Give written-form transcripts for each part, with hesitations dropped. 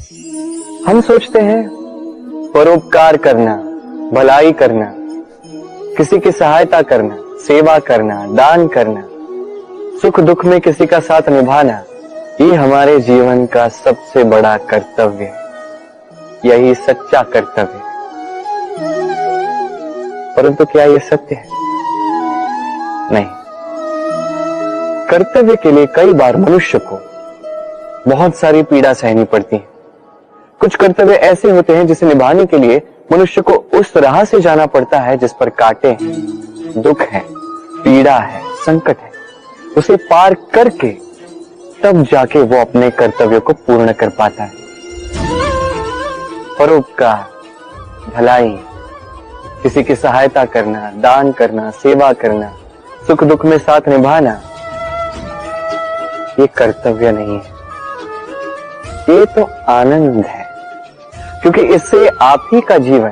हम सोचते हैं परोपकार करना, भलाई करना, किसी की सहायता करना, सेवा करना, दान करना, सुख दुख में किसी का साथ निभाना, ये हमारे जीवन का सबसे बड़ा कर्तव्य है। यही सच्चा कर्तव्य है। परंतु क्या ये सत्य है? नहीं। कर्तव्य के लिए कई बार मनुष्य को बहुत सारी पीड़ा सहनी पड़ती है। कुछ कर्तव्य ऐसे होते हैं जिसे निभाने के लिए मनुष्य को उस राह से जाना पड़ता है जिस पर कांटे हैं, दुख है, पीड़ा है, संकट है। उसे पार करके तब जाके वो अपने कर्तव्य को पूर्ण कर पाता है। परोपकार, भलाई, किसी की सहायता करना, दान करना, सेवा करना, सुख दुख में साथ निभाना, ये कर्तव्य नहीं है, ये तो आनंद है। क्योंकि इससे आप ही का जीवन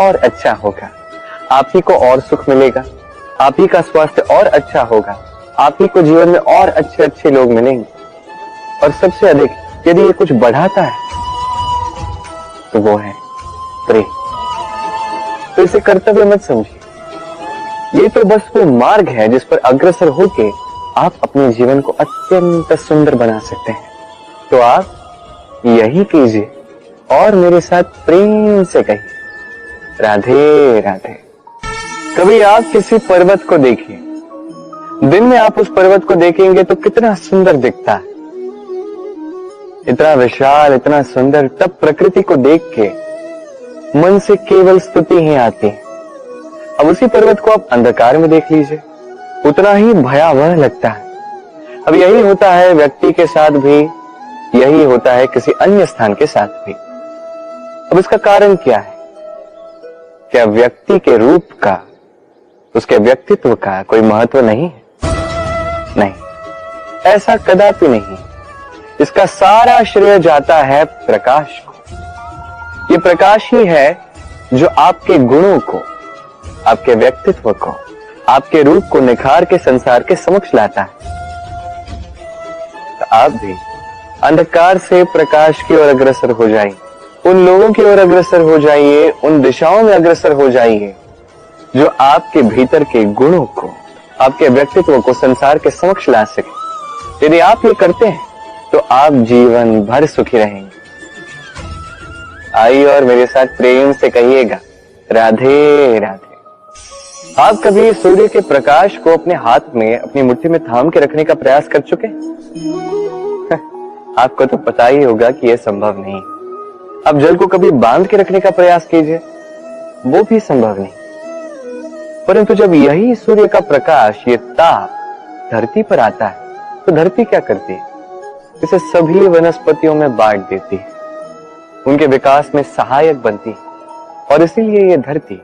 और अच्छा होगा, आप ही को और सुख मिलेगा, आप ही का स्वास्थ्य और अच्छा होगा, आप ही को जीवन में और अच्छे अच्छे लोग मिलेंगे। और सबसे अधिक यदि ये कुछ बढ़ाता है तो वो है प्रेम। तो इसे कर्तव्य मत समझिए, ये तो बस वो मार्ग है जिस पर अग्रसर होके आप अपने जीवन को अत्यंत सुंदर बना सकते हैं। तो आप यही कीजिए और मेरे साथ प्रेम से कहिए, राधे राधे। कभी आप किसी पर्वत को देखिए, दिन में आप उस पर्वत को देखेंगे तो कितना सुंदर दिखता है, इतना विशाल, इतना सुंदर। तब प्रकृति को देख के मन से केवल स्तुति ही आती है। अब उसी पर्वत को आप अंधकार में देख लीजिए, उतना ही भयावह लगता है। अब यही होता है व्यक्ति के साथ भी, यही होता है किसी अन्य स्थान के साथ भी। अब इसका कारण क्या है? क्या व्यक्ति के रूप का, उसके व्यक्तित्व का कोई महत्व नहीं है? नहीं, ऐसा कदापि नहीं। इसका सारा श्रेय जाता है प्रकाश को। ये प्रकाश ही है जो आपके गुणों को, आपके व्यक्तित्व को, आपके रूप को निखार के संसार के समक्ष लाता है। तो आप भी अंधकार से प्रकाश की ओर अग्रसर हो जाइए, उन लोगों की ओर अग्रसर हो जाइए, उन दिशाओं में अग्रसर हो जाइए जो आपके भीतर के गुणों को, आपके व्यक्तित्व को संसार के समक्ष ला सके। यदि आप ये करते हैं तो आप जीवन भर सुखी रहेंगे। आइए और मेरे साथ प्रेम से कहिएगा, राधे राधे। आप कभी सूर्य के प्रकाश को अपने हाथ में, अपनी मुट्ठी में थाम के रखने का प्रयास कर चुके? आपको तो पता ही होगा कि यह संभव नहीं। आप जल को कभी बांध के रखने का प्रयास कीजिए, वो भी संभव नहीं। परंतु जब यही सूर्य का प्रकाश, ये ताप धरती पर आता है तो धरती क्या करती है? इसे सभी वनस्पतियों में बांट देती है, उनके विकास में सहायक बनती है और इसीलिए ये धरती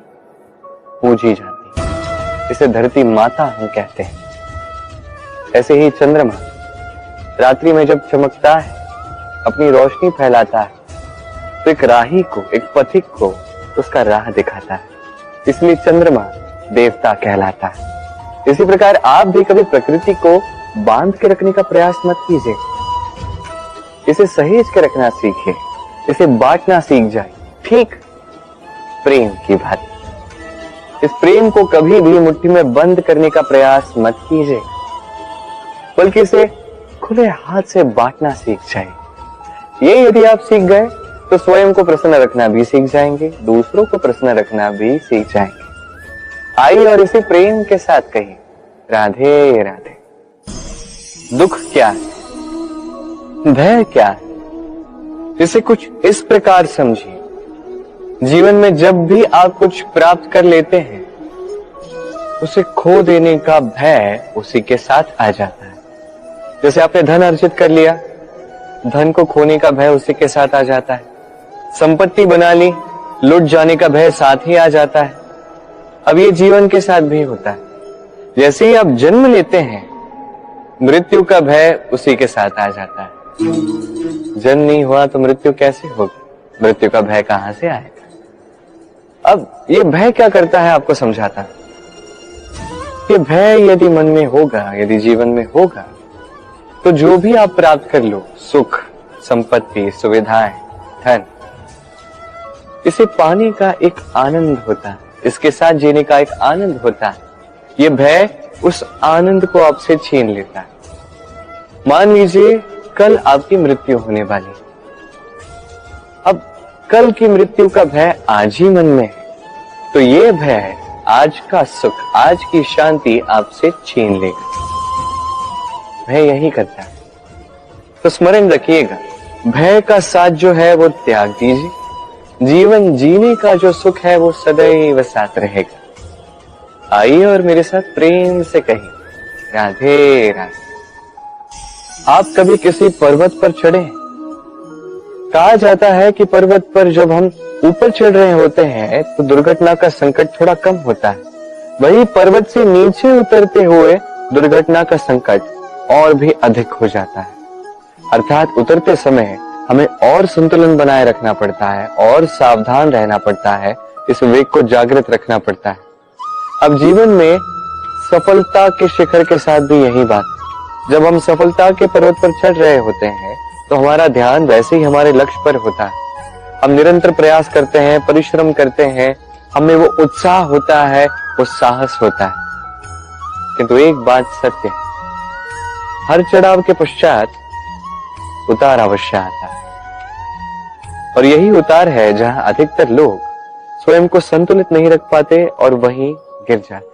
पूजी जाती है। इसे धरती माता हम कहते हैं। ऐसे ही चंद्रमा रात्रि में जब चमकता है, अपनी रोशनी फैलाता है, तो एक राही को, एक पथिक को उसका राह दिखाता है। इसलिए चंद्रमा देवता कहलाता है। इसी प्रकार आप भी कभी प्रकृति को बांध के रखने का प्रयास मत कीजिए, इसे सहेज के रखना सीखिए, इसे बांटना सीख जाए, ठीक प्रेम की बात। इस प्रेम को कभी भी मुट्ठी में बंद करने का प्रयास मत कीजिए, बल्कि इसे खुले हाथ से बांटना सीख जाए। ये यदि आप सीख गए तो स्वयं को प्रसन्न रखना भी सीख जाएंगे, दूसरों को प्रसन्न रखना भी सीख जाएंगे। आइए और इसे प्रेम के साथ कहिए, राधे राधे। दुख क्या है? भय क्या है? इसे कुछ इस प्रकार समझिए, जीवन में जब भी आप कुछ प्राप्त कर लेते हैं, उसे खो देने का भय उसी के साथ आ जाता है। जैसे आपने धन अर्जित कर लिया, धन को खोने का भय उसी के साथ आ जाता है। संपत्ति बना ली, लुट जाने का भय साथ ही आ जाता है। अब ये जीवन के साथ भी होता है। जैसे ही आप जन्म लेते हैं, मृत्यु का भय उसी के साथ आ जाता है। जन्म नहीं हुआ तो मृत्यु कैसे होगी? मृत्यु का भय कहां से आएगा? अब ये भय क्या करता है आपको समझाता है। ये भय यदि मन में होगा, यदि जीवन में होगा, तो जो भी आप प्राप्त कर लो, सुख, संपत्ति, सुविधाएं, धन, इसे पाने का एक आनंद होता है, इसके साथ जीने का एक आनंद होता है। ये भय उस आनंद को आपसे छीन लेता है। मान लीजिए कल आपकी मृत्यु होने वाली है। अब कल की मृत्यु का भय आज ही मन में है, तो ये भय आज का सुख, आज की शांति आपसे छीन लेगा। भय यही करता है। तो स्मरण रखिएगा, भय का साथ जो है वो त्याग दीजिए। जीवन जीने का जो सुख है वो सदैव साथ रहेगा। आइए और मेरे साथ प्रेम से कहिए, राधे राधे। आप कभी किसी पर्वत पर चढ़े? कहा जाता है कि पर्वत पर जब हम ऊपर चढ़ रहे होते हैं तो दुर्घटना का संकट थोड़ा कम होता है, वही पर्वत से नीचे उतरते हुए दुर्घटना का संकट और भी अधिक हो जाता है। अर्थात उतरते समय हमें और संतुलन बनाए रखना पड़ता है और सावधान रहना पड़ता है, इस विवेक को जागृत रखना पड़ता है। अब जीवन में सफलता के शिखर के साथ भी यही बात है। जब हम सफलता के पर्वत पर चढ़ रहे होते हैं तो हमारा ध्यान वैसे ही हमारे लक्ष्य पर होता है। हम निरंतर प्रयास करते हैं, परिश्रम करते हैं, हमें वो उत्साह होता है, वो साहस होता है। किंतु एक बात सत्य है, हर चढ़ाव के पश्चात उतार अवश्य आता है, और यही उतार है जहां अधिकतर लोग स्वयं को संतुलित नहीं रख पाते और वहीं गिर जाते।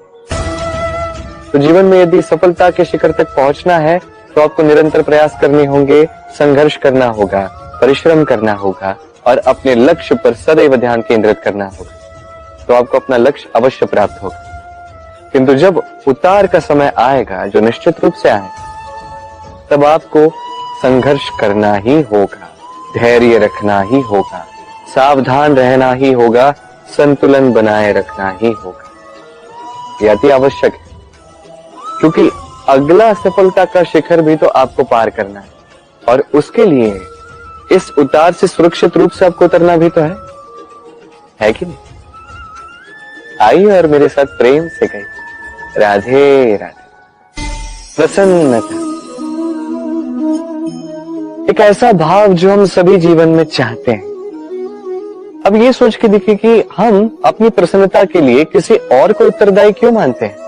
तो जीवन में यदि सफलता के शिखर तक पहुंचना है तो आपको निरंतर प्रयास करने होंगे, संघर्ष करना होगा, परिश्रम करना होगा और अपने लक्ष्य पर सदैव ध्यान केंद्रित करना होगा, तो आपको अपना लक्ष्य अवश्य प्राप्त होगा। किंतु जब उतार का समय आएगा, जो निश्चित रूप से आएगा, तब आपको संघर्ष करना ही होगा, धैर्य रखना ही होगा, सावधान रहना ही होगा, संतुलन बनाए रखना ही होगा। यह अति आवश्यक है, क्योंकि अगला सफलता का शिखर भी तो आपको पार करना है, और उसके लिए इस उतार से सुरक्षित रूप से आपको उतरना भी तो है कि नहीं? आइए और मेरे साथ प्रेम से कहिए, राधे राधे। प्रसन्नता एक ऐसा भाव जो हम सभी जीवन में चाहते हैं। अब ये सोच के देखिए कि हम अपनी प्रसन्नता के लिए किसी और को उत्तरदायी क्यों मानते हैं।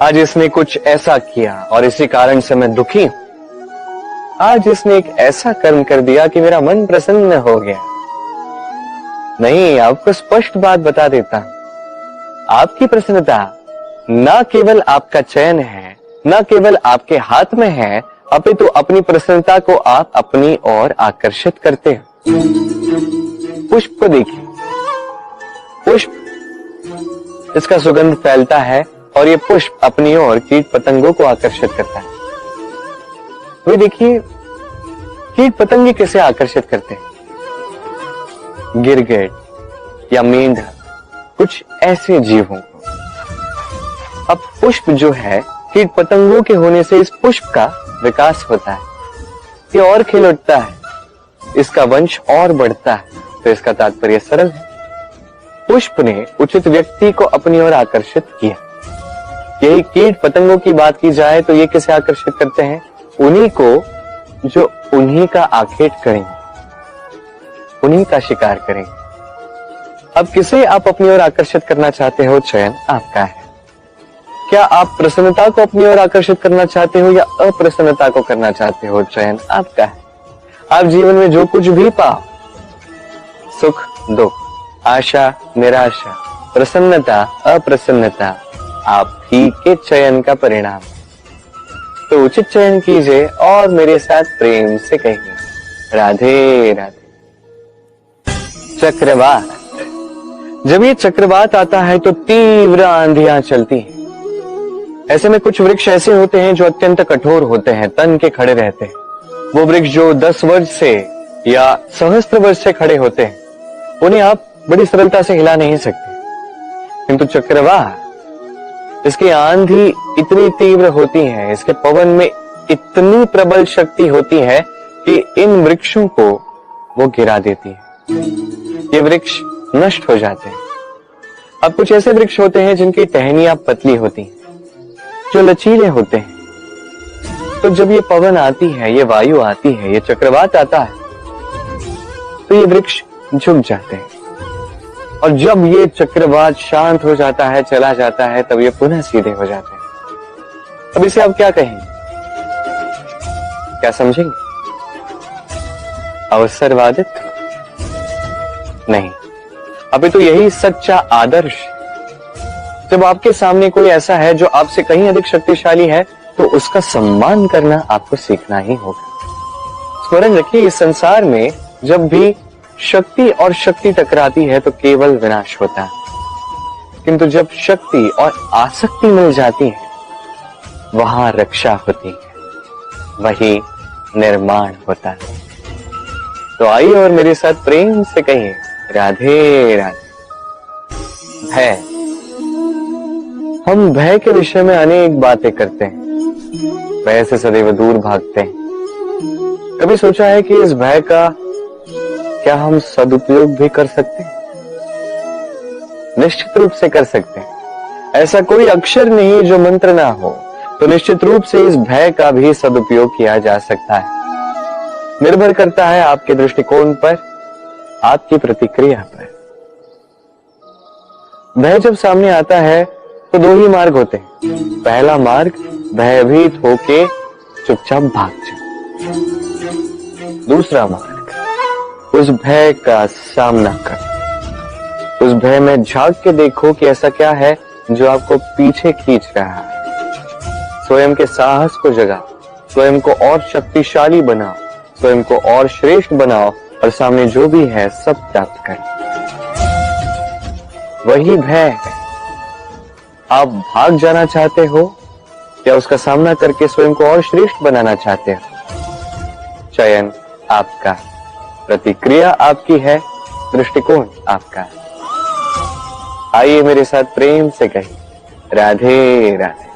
आज इसने कुछ ऐसा किया और इसी कारण से मैं दुखी हूं। आज इसने एक ऐसा कर्म कर दिया कि मेरा मन प्रसन्न हो गया। नहीं, आपको स्पष्ट बात बता देता हूं, आपकी प्रसन्नता न केवल आपका चयन है, न केवल आपके हाथ में है, अपितु अपनी प्रसन्नता को आप अपनी ओर आकर्षित करते हैं। पुष्प को देखिए, पुष्प इसका सुगंध फैलता है और ये पुष्प अपनी ओर कीट पतंगों को आकर्षित करता है। वही देखिए, कीट पतंगे कैसे आकर्षित करते हैं? गिरगिट या मेंढक, कुछ ऐसे जीवों को। अब पुष्प जो है, कीट पतंगों के होने से इस पुष्प का विकास होता है, ये और खिल उठता है, इसका वंश और बढ़ता है। तो इसका तात्पर्य सरल है, पुष्प ने उचित व्यक्ति को अपनी ओर आकर्षित किया। यही कीट पतंगों की बात की जाए तो ये किसे आकर्षित करते हैं? उन्हीं को जो उन्हीं का आखेट करेंगे, उन्हीं का शिकार करेंगे। अब किसे आप अपनी ओर आकर्षित करना चाहते हो, चयन आपका है। क्या आप प्रसन्नता को अपनी ओर आकर्षित करना चाहते हो या अप्रसन्नता को करना चाहते हो, चयन आपका है। आप जीवन में जो कुछ भी पाओ, सुख दुख, आशा निराशा, प्रसन्नता अप्रसन्नता, आप ही के चयन का परिणाम। तो उचित चयन कीजिए और मेरे साथ प्रेम से कहिए, राधे राधे। चक्रवात, जब ये चक्रवात आता है तो तीव्र आंधियां चलती हैं। ऐसे में कुछ वृक्ष ऐसे होते हैं जो अत्यंत कठोर होते हैं, तन के खड़े रहते हैं। वो वृक्ष जो 10 वर्ष से या सहस्त्र वर्ष से खड़े होते हैं, उन्हें आप बड़ी सरलता से हिला नहीं सकते। किंतु चक्रवात, इसकी आंधी इतनी तीव्र होती है, इसके पवन में इतनी प्रबल शक्ति होती है कि इन वृक्षों को वो गिरा देती है। ये वृक्ष नष्ट हो जाते हैं। अब कुछ ऐसे वृक्ष होते हैं जिनकी टहनियां पतली होती हैं, जो लचीले होते हैं। तो जब ये पवन आती है, ये वायु आती है, ये चक्रवात आता है, तो ये वृक्ष झुक जाते हैं, और जब ये चक्रवात शांत हो जाता है, चला जाता है, तब ये पुनः सीधे हो जाते हैं। अब इसे आप क्या कहेंगे, क्या समझेंगे? अवसरवादित्व? नहीं, अभी तो यही सच्चा आदर्श है। जब आपके सामने कोई ऐसा है जो आपसे कहीं अधिक शक्तिशाली है, तो उसका सम्मान करना आपको सीखना ही होगा। स्मरण रखिए, इस संसार में जब भी शक्ति और शक्ति टकराती है तो केवल विनाश होता है, किंतु जब शक्ति और आसक्ति मिल जाती है, वहां रक्षा होती है, वही निर्माण होता है। तो आइए और मेरे साथ प्रेम से कहिए, राधे राधे। भय। हम भय के विषय में अनेक बातें करते हैं, भय से सदैव दूर भागते हैं। कभी सोचा है कि इस भय का क्या हम सदुपयोग भी कर सकते हैं? निश्चित रूप से कर सकते हैं। ऐसा कोई अक्षर नहीं जो मंत्र ना हो, तो निश्चित रूप से इस भय का भी सदुपयोग किया जा सकता है। निर्भर करता है आपके दृष्टिकोण पर, आपकी प्रतिक्रिया पर। भय जब सामने आता है तो दो ही मार्ग होते हैं। पहला मार्ग, भयभीत होके चुपचाप भाग जाओ। दूसरा मार्ग, उस भय का सामना करो। उस भय में झांक के देखो कि ऐसा क्या है जो आपको पीछे खींच रहा है। स्वयं के साहस को जगाओ, स्वयं को और शक्तिशाली बनाओ, स्वयं को और श्रेष्ठ बनाओ, और सामने जो भी है सब प्राप्त करो। वही भय है। आप भाग जाना चाहते हो या उसका सामना करके स्वयं को और श्रेष्ठ बनाना चाहते हो? चयन आपका, प्रतिक्रिया आपकी है, दृष्टिकोण आपका है। आइए मेरे साथ प्रेम से कहिए, राधे राधे।